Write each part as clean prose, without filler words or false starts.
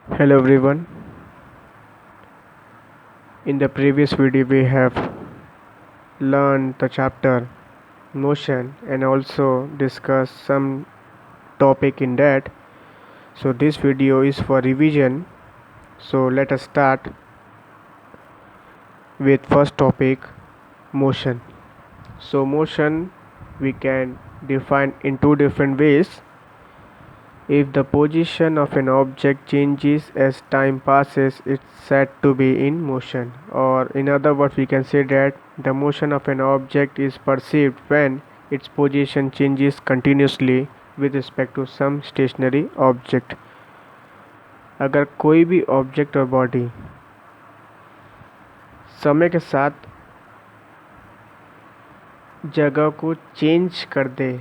Hello everyone. In the previous video we have learned the chapter motion and also discussed some topic in that. So this video is for revision. So let us start with first topic, motion. So motion we can define in two different ways. If the position of an object changes as time passes, it's said to be in motion. Or in other words, we can say that the motion of an object is perceived when its position changes continuously with respect to some stationary object. अगर कोई भी object और body समय के साथ जगह को change कर दे,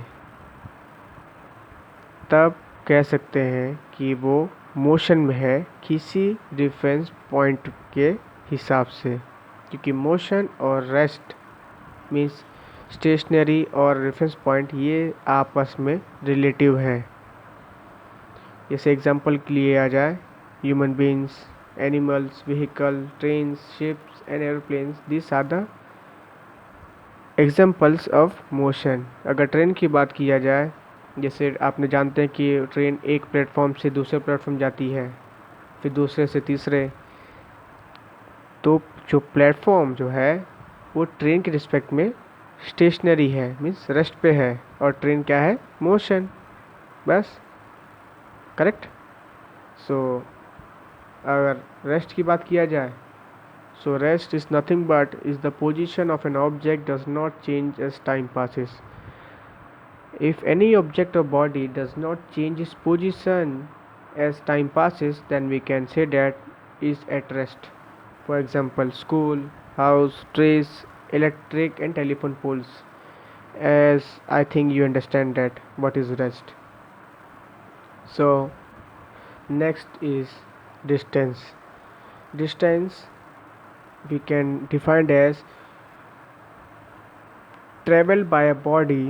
तब कह सकते हैं कि वो मोशन में है किसी रेफरेंस पॉइंट के हिसाब से, क्योंकि मोशन और रेस्ट मीन्स स्टेशनरी और रेफरेंस पॉइंट ये आपस में रिलेटिव हैं. जैसे एग्जांपल के लिए आ जाए, human beings, animals, vehicle, trains, ships and aeroplanes, this are the examples of motion. अगर ट्रेन की बात किया जाए, जैसे आपने जानते हैं कि ट्रेन एक प्लेटफॉर्म से दूसरे प्लेटफॉर्म जाती है, फिर दूसरे से तीसरे, तो जो प्लेटफॉर्म जो है वो ट्रेन के रिस्पेक्ट में स्टेशनरी है, मीन्स रेस्ट पे है, और ट्रेन क्या है, मोशन. बस करेक्ट. सो अगर रेस्ट की बात किया जाए, so rest is nothing but is the position of an object does not change as time passes. If any object or body does not change its position as time passes, then we can say that is at rest. For example, school, house, trees, electric and telephone poles. As I think you understand that what is rest. So next is distance. Distance we can define as travel by a body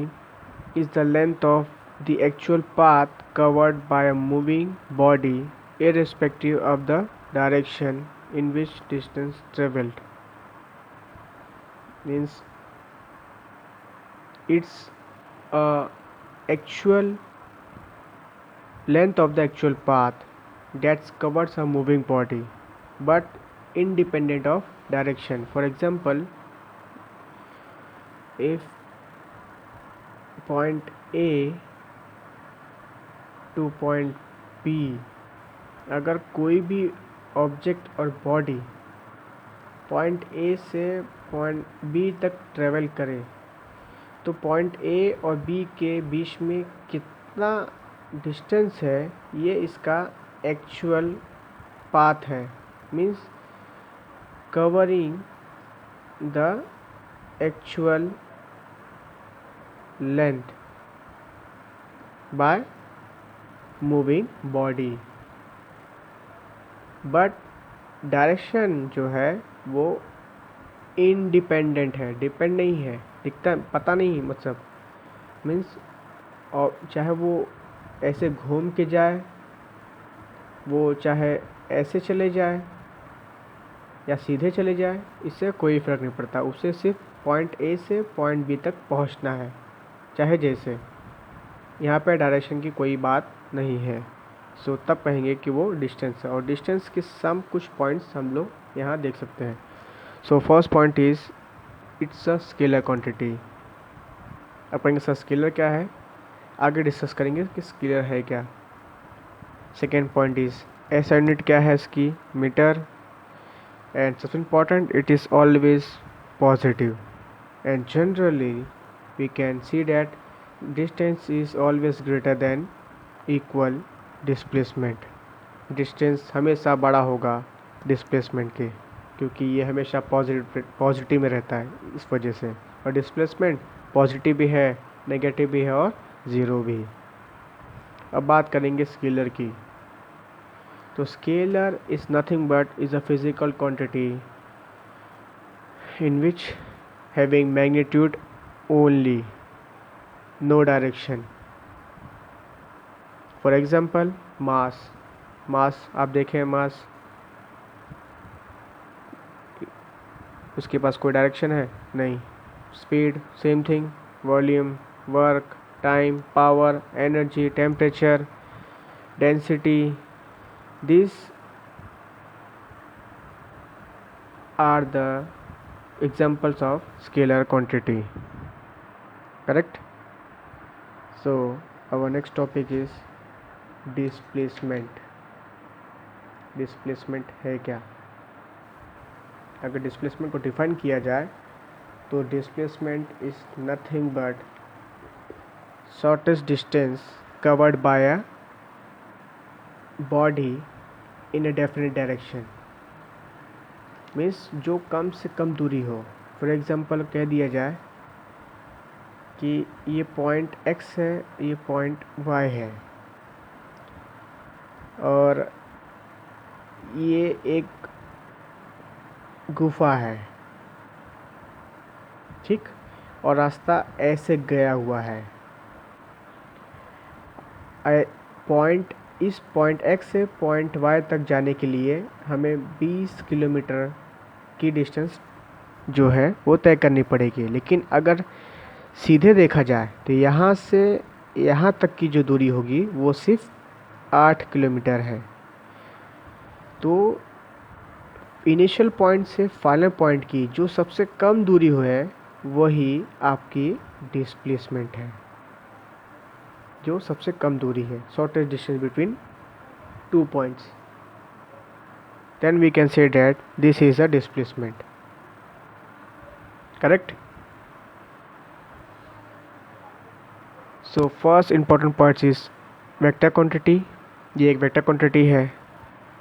is the length of the actual path covered by a moving body irrespective of the direction in which distance traveled. Means it's a actual length of the actual path that covers a moving body but independent of direction. For example, if point A to point B, अगर कोई भी object और body point A से point B तक travel करे, तो point A और B के बीच में कितना डिस्टेंस है, ये इसका एक्चुअल पाथ है. Means covering the actual length by moving body. But direction जो है वो इंडिपेंडेंट है, डिपेंड नहीं है, दिखता पता नहीं, मतलब मीन्स और चाहे वो ऐसे घूम के जाए, वो चाहे ऐसे चले जाए या सीधे चले जाए, इससे कोई फ़र्क नहीं पड़ता. उसे सिर्फ पॉइंट ए से पॉइंट बी तक पहुंचना है, चाहे जैसे. यहाँ पे डायरेक्शन की कोई बात नहीं है. सो तब कहेंगे कि वो डिस्टेंस है. और डिस्टेंस के सम कुछ पॉइंट्स हम लोग यहाँ देख सकते हैं. So first point is it's a scalar quantity. अपन सर स्केलर क्या है आगे डिस्कस करेंगे कि स्केलर है क्या. Second point is S unit क्या है इसकी, मीटर. एंड सबसे important, it is always positive. And generally we can see that distance is always greater than equal displacement. Distance हमेशा बड़ा होगा डिस्प्लेसमेंट के, क्योंकि ये हमेशा पॉजिटिव में रहता है इस वजह से. और डिस्प्लेसमेंट पॉजिटिव भी है, नेगेटिव भी है और ज़ीरो भी. अब बात करेंगे स्केलर की. तो scalar is nothing but is a physical quantity in which having magnitude only, no direction. For example, mass. मास आप देखें, मास उसके पास कोई डायरेक्शन है नहीं। Speed same thing, volume, work, time, power, energy, temperature, density, this are the examples of scalar quantity. Correct? So our next topic is displacement. Displacement है क्या? अगर displacement को डिफाइन किया जाए तो displacement is nothing but shortest distance covered by a body in a definite direction. Means जो कम से कम दूरी हो। फॉर एग्जांपल कह दिया जाए कि ये पॉइंट x है, ये पॉइंट y है, और ये एक गुफा है, ठीक, और रास्ता ऐसे गया हुआ है। इस पॉइंट x से पॉइंट y तक जाने के लिए हमें 20 किलोमीटर की डिस्टेंस जो है वो तय करनी पड़ेगी। लेकिन अगर सीधे देखा जाए तो यहाँ से यहाँ तक की जो दूरी होगी वो सिर्फ 8 किलोमीटर है। तो इनिशियल पॉइंट से फाइनल पॉइंट की जो सबसे कम दूरी हो है वही आपकी डिस्प्लेसमेंट है, जो सबसे कम दूरी है, shortest distance between two points, then we can say that this is a displacement. Correct? So first important part is vector quantity, ये एक वेक्टर क्वांटिटी है।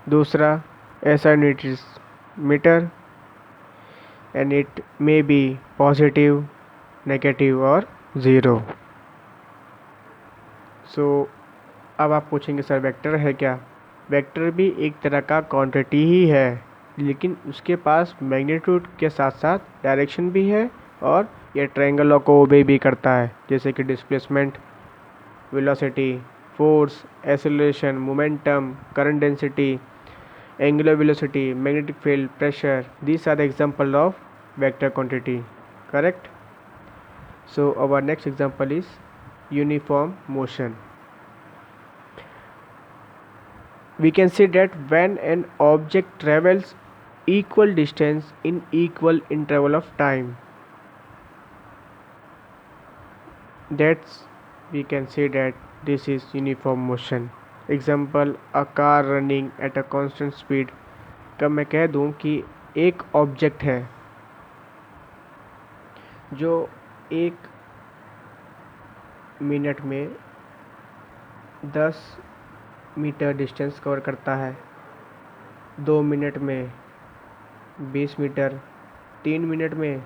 दूसरा ऐसा unit is metre and it may be positive, negative और zero. सो अब आप पूछेंगे सर वेक्टर है क्या? वेक्टर भी एक तरह का क्वांटिटी ही है, लेकिन उसके पास मैग्नीट्यूड के साथ साथ डायरेक्शन भी है और ये ट्रायंगलों को ओबे भी करता है, जैसे कि displacement, velocity, force, acceleration, momentum, current density, angular velocity, magnetic field, pressure. These are the example of vector quantity. Correct? So our next example is uniform motion. We can say that when an object travels equal distance in equal interval of time, that's we can say that this is uniform motion. Example, a car running at a constant speed. कब मैं कह दूं कि एक object है जो 1 minute में 10 metre distance cover करता है, 2 मिनट में 20 मीटर, 3 मिनट में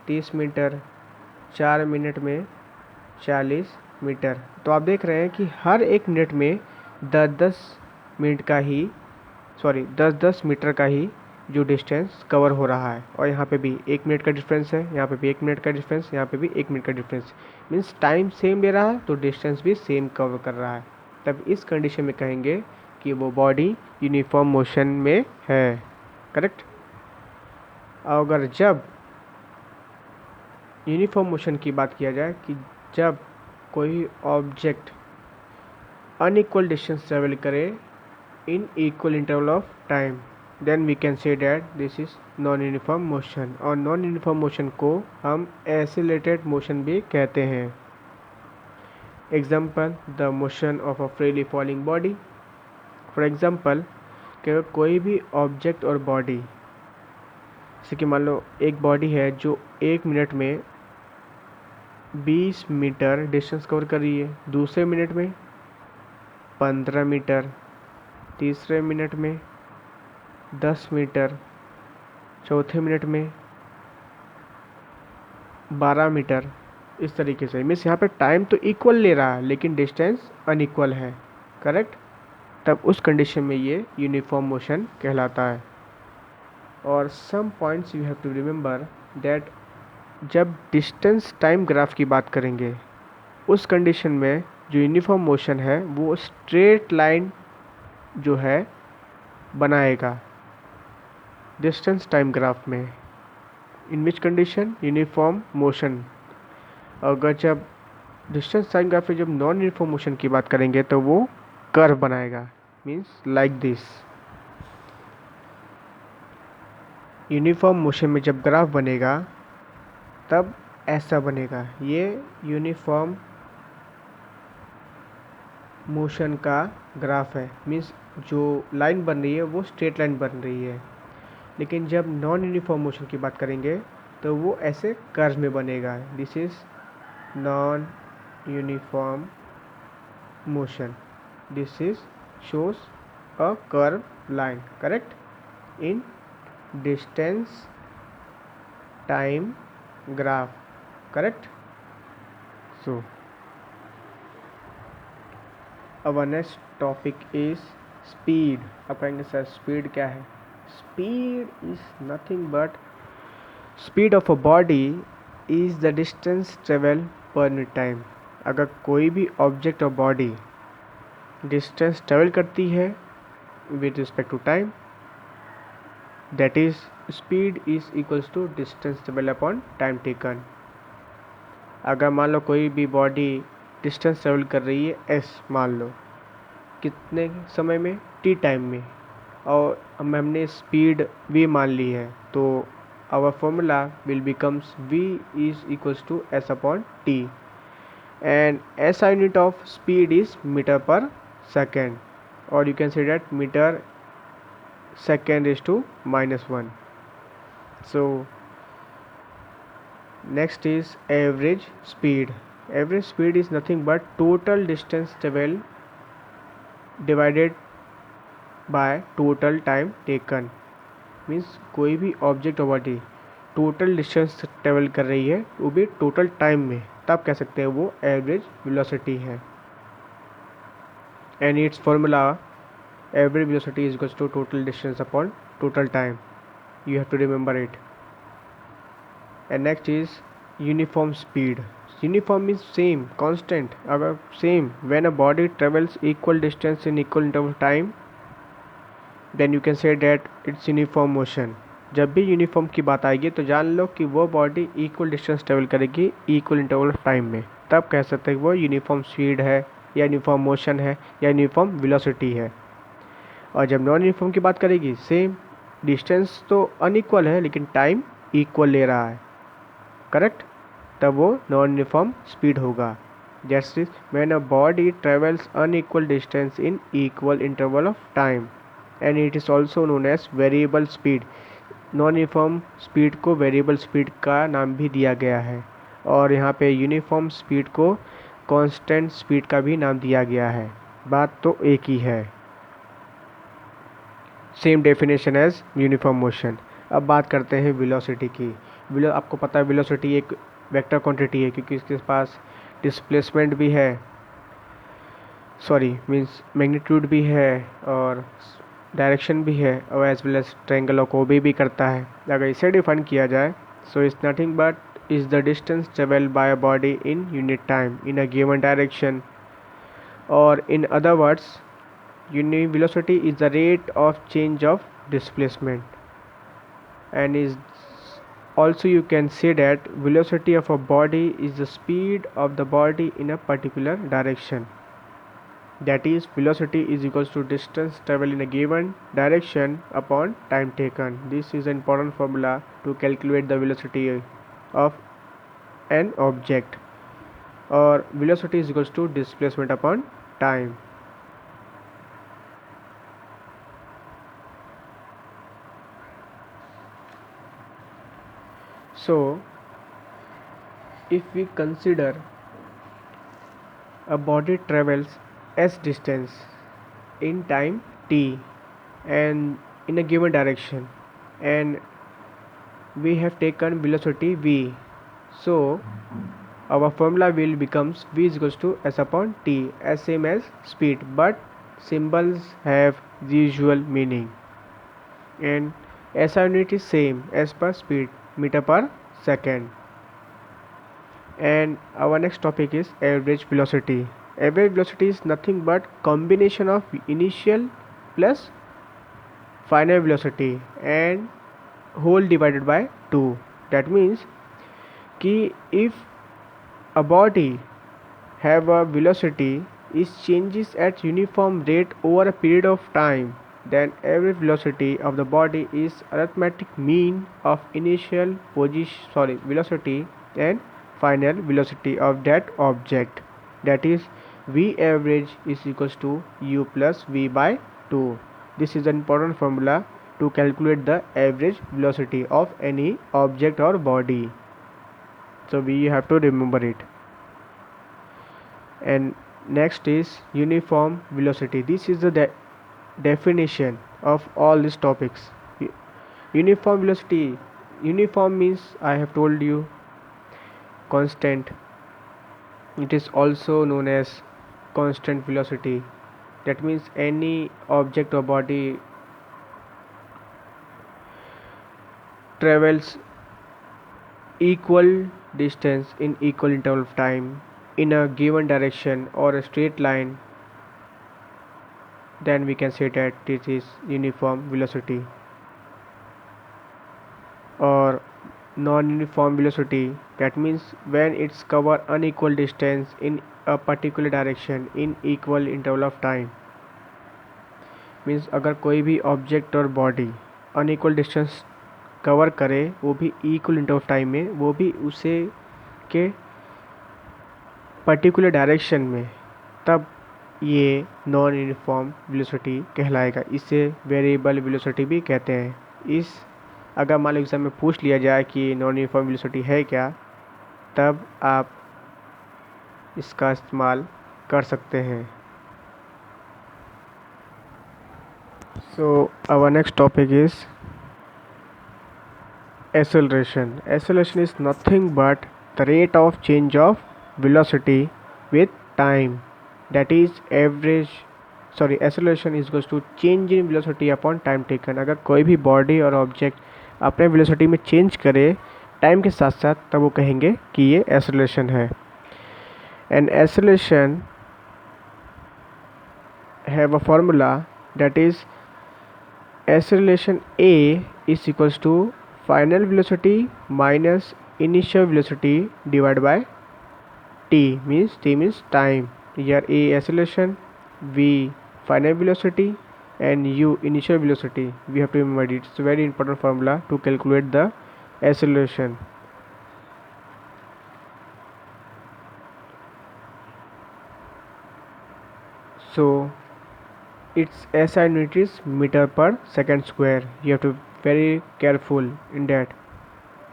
30 मीटर, 4 मिनट में 40 मीटर। तो आप देख रहे हैं कि हर 1 मिनट में 10 मीटर का ही जो डिस्टेंस कवर हो रहा है। और यहाँ पे भी 1 मिनट का डिफरेंस है, यहाँ पे भी 1 मिनट का डिफरेंस, यहाँ पे भी 1 मिनट का डिफरेंस। मीन्स टाइम सेम ले रहा है तो डिस्टेंस भी सेम कवर कर रहा है। तब इस कंडीशन में कहेंगे कि वो बॉडी यूनिफॉर्म मोशन में है। करेक्ट? अगर जब यूनिफॉर्म मोशन की बात किया जाए कि जब कोई ऑब्जेक्ट अनइक्वल डिस्टेंस ट्रेवल करे in equal interval of time, then we can say that this is non uniform motion. और नॉन यूनिफॉर्म मोशन को हम एक्सीलरेटेड मोशन भी कहते हैं। Example, the motion of a freely falling body. For example, कि कोई भी ऑब्जेक्ट और बॉडी, जैसे कि मान लो एक बॉडी है जो 1 मिनट में 20 मीटर डिस्टेंस कवर कर रही है, दूसरे मिनट में 15 मीटर, तीसरे मिनट में 10 मीटर, चौथे मिनट में 12 मीटर, इस तरीके से। मीन्स यहाँ पे टाइम तो इक्वल ले रहा है लेकिन डिस्टेंस अनइक्वल है। करेक्ट? तब उस कंडीशन में ये यूनिफॉर्म मोशन कहलाता है। और some points you have to remember that जब डिस्टेंस टाइम ग्राफ की बात करेंगे उस कंडीशन में जो यूनिफॉर्म मोशन है वो स्ट्रेट लाइन जो है बनाएगा डिस्टेंस टाइम ग्राफ में। इन विच कंडीशन? Uniform motion. अगर जब डिस्टेंस टाइम ग्राफ में जब नॉन यूनिफॉर्म मोशन की बात करेंगे तो वो कर्व बनाएगा, means like this. Uniform motion में जब ग्राफ बनेगा तब ऐसा बनेगा। ये यूनिफॉर्म मोशन का ग्राफ है, मीन्स जो लाइन बन रही है वो स्ट्रेट लाइन बन रही है। लेकिन जब नॉन यूनिफॉर्म मोशन की बात करेंगे तो वो ऐसे कर्व में बनेगा। This is non uniform motion. This is shows a curve line, correct, in distance time graph, correct. So our next topic is speed। अब कहेंगे सर स्पीड क्या है? Speed is nothing but speed of a body is the distance travel per unit time. अगर कोई भी object और body distance travel करती है with respect to time, that is speed is equals to distance travel upon time taken. अगर मान लो कोई भी बॉडी डिस्टेंस ट्रेवल कर रही है एस, मान लो, कितने समय में? टी टाइम में, और हमने स्पीड v मान ली है, तो our formula will becomes v is equals to s upon t, and SI unit of speed is metre per second, और you can say that metre second is to -1। So next is average speed। average speed is nothing but total distance travel divided by total time taken। Means कोई भी object और body total distance travel कर रही है वो भी total time में, तब कह सकते हैं वो एवरेज वेलोसिटी है। And its formula average velocity is equals to total distance upon total time. You have to remember it. And next is uniform speed. Uniform means same, constant. अगर same, when a body travels equal distance in equal interval of time, then you can say that its uniform motion. जब भी uniform की बात आएगी तो जान लो कि वो बॉडी इक्वल डिस्टेंस ट्रेवल करेगी इक्वल इंटरवल ऑफ टाइम में, तब कह सकते हैं वो यूनिफॉर्म स्पीड है, या यूनिफॉर्म मोशन है, या यूनिफॉर्म वेलोसिटी है। और जब नॉन यूनिफॉर्म की बात करेगी, सेम डिस्टेंस तो अनइक्वल है लेकिन टाइम इक्वल ले रहा है, करेक्ट, तब वो नॉन यूनिफॉर्म स्पीड होगा। जैसे when a body travels unequal distance in equal interval of time, and it is also known as variable speed. Non uniform speed को वेरिएबल स्पीड का नाम भी दिया गया है, और यहाँ पे यूनिफॉर्म स्पीड को कांस्टेंट स्पीड का भी नाम दिया गया है। बात तो एक ही है, same definition as uniform motion. अब बात करते हैं वेलोसिटी की। आपको पता है वेलोसिटी एक वेक्टर क्वांटिटी है, क्योंकि इसके पास डिस्प्लेसमेंट भी है, सॉरी मीन्स मैग्नीट्यूड भी है, और डायरेक्शन भी है, और एज वेल एज ट्रायंगल को भी करता है। अगर इसे डिफाइन किया जाए, so it's nothing but is the distance travel by a body in unit time in a given direction, और in other words velocity is the rate of change of displacement, and is also you can say that velocity of a body is the speed of the body in a particular direction. That is, velocity is equals to distance traveled in a given direction upon time taken. This is an important formula to calculate the velocity of an object, or velocity is equals to displacement upon time. So if we consider a body travels s distance in time t and in a given direction, and we have taken velocity v, so our formula will becomes v is equals to s upon t, as same as speed, but symbols have the usual meaning, and SI unit is same as per speed, meter per second. And our next topic is average velocity. Average velocity is nothing but combination of initial plus final velocity and whole divided by 2. That means कि if a body have a velocity is changes at uniform rate over a period of time, then every velocity of the body is arithmetic mean of initial velocity and final velocity of that object. That is v average is equals to u plus v by 2. This is an important formula to calculate the average velocity of any object or body. So we have to remember it. And next is uniform velocity. This is the definition of all these topics. Uniform velocity, uniform means I have told you constant. It is also known as constant velocity. That means any object or body travels equal distance in equal interval of time in a given direction or a straight line, then we can say that this is uniform velocity. Or non-uniform velocity, that means when it's cover unequal distance in a particular direction in equal interval of time. Means अगर कोई भी object और body unequal distance cover करे, वो भी equal interval of time में, वो भी उसे के पर्टिकुलर डायरेक्शन में, तब ये नॉन यूनिफॉर्म वेलोसिटी कहलाएगा. इसे वेरिएबल वेलोसिटी भी कहते हैं. इस अगर मान लो एग्जाम में पूछ लिया जाए कि नॉन यूनिफॉर्म वेलोसिटी है क्या, तब आप इसका इस्तेमाल कर सकते हैं. So our next topic is acceleration. Acceleration is nothing but the rate of change of velocity with time. That is acceleration is equals to change in velocity upon time taken. अगर कोई भी बॉडी और object अपने velocity में change करे time के साथ साथ, तब वो कहेंगे कि ये एक्सेलरेशन है. And acceleration have a formula, that is acceleration A is equals to final velocity minus initial velocity divided by t, means t means time. Here A acceleration, V final velocity and U initial velocity. We have to remember it. It's a very important formula to calculate the acceleration. So its SI unit is meter per second square. You have to be very careful in that.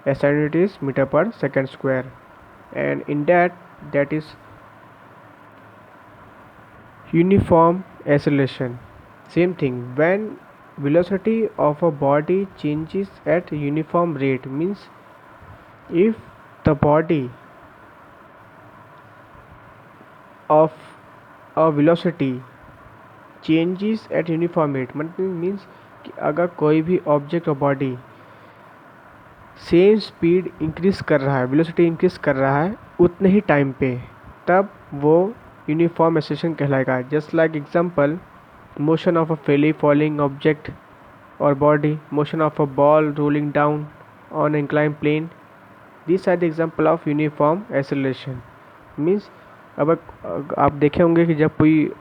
SI unit is meter per second square, and in that is uniform acceleration. Same thing, when velocity of a body changes at uniform rate, means if the body of a velocity changes at uniform rate, मतलब means कि अगर कोई भी object और body same speed increase कर रहा है, velocity increase कर रहा है उतने ही टाइम पे, तब वो यूनिफॉर्म एक्सेलरेशन कहलाएगा. Just like example, motion of a freely falling object और body, motion of a ball rolling down on incline plane. This are the example of uniform acceleration. Means अब आप देखे होंगे कि जब कोई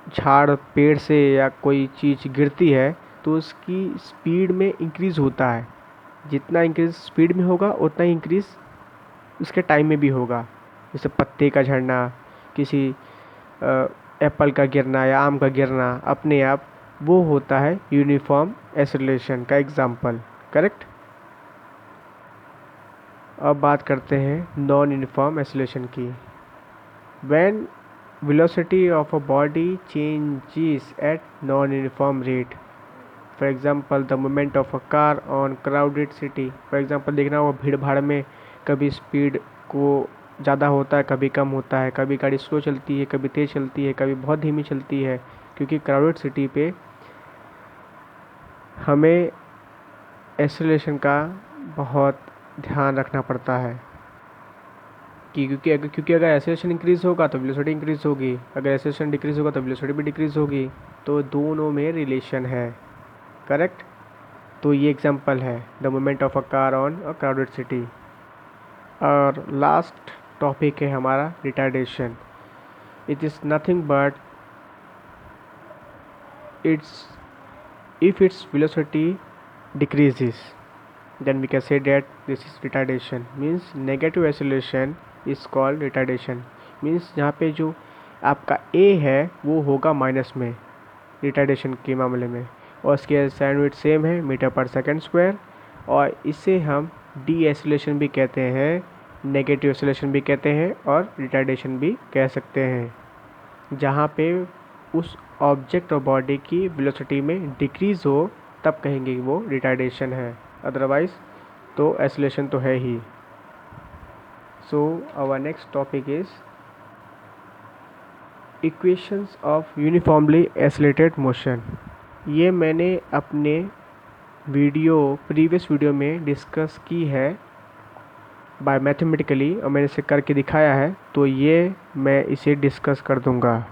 झाड़ पेड़ से या कोई चीज़ गिरती है तो उसकी स्पीड में इंक्रीज़ होता है. जितना इंक्रीज स्पीड में होगा उतना ही इंक्रीज़ उसके टाइम में भी होगा. जैसे पत्ते का झड़ना, किसी एप्पल का गिरना या आम का गिरना अपने आप, वो होता है यूनिफॉर्म एक्सेलरेशन का एग्जाम्पल. करेक्ट. अब बात करते हैं नॉन यूनिफॉर्म एक्सेलरेशन की. When velocity of a body changes at non-uniform rate. For example, the movement of a car on crowded city. For example, देखना वो भीड़ भाड़ में कभी स्पीड को ज़्यादा होता है, कभी कम होता है, कभी गाड़ी स्लो चलती है, कभी तेज़ चलती है, कभी बहुत धीमी चलती है, क्योंकि क्राउडेड सिटी पे हमें एक्सेलरेशन का बहुत ध्यान रखना पड़ता है की, क्योंकि अगर एक्सेलरेशन इंक्रीज़ होगा तो वेलोसिटी इंक्रीज़ होगी, अगर एक्सेलरेशन डिक्रीज़ होगा तो वेलोसिटी भी डिक्रीज़ होगी, तो दोनों में रिलेशन है। करेक्ट। तो ये एग्जांपल है the moment of a car on a crowded city. और लास्ट टॉपिक है हमारा retardation. It is nothing but if its velocity decreases, then we can say that this is retardation, means negative acceleration is called retardation, means यहाँ पे जो आपका a है वो होगा माइनस में रिटार्डेशन के मामले में, और इसके साइन वेट सेम है मीटर पर सेकंड स्क्वायर, और इसे हम डी एसिलेशन भी कहते हैं, नेगेटिव एसिलेशन भी कहते हैं और रिटार्डेशन भी कह सकते हैं, जहाँ पे उस ऑब्जेक्ट और बॉडी की वेलोसिटी में डिक्रीज़ हो तब कहेंगे कि वो रिटार्डेशन है, अदरवाइज तो एसिलेशन तो है ही। So our next topic is equations of uniformly accelerated motion. ये मैंने अपने प्रीवियस वीडियो में डिस्कस की है बाय मैथमेटिकली, और मैंने इसे करके दिखाया है, तो ये मैं इसे डिस्कस कर दूंगा।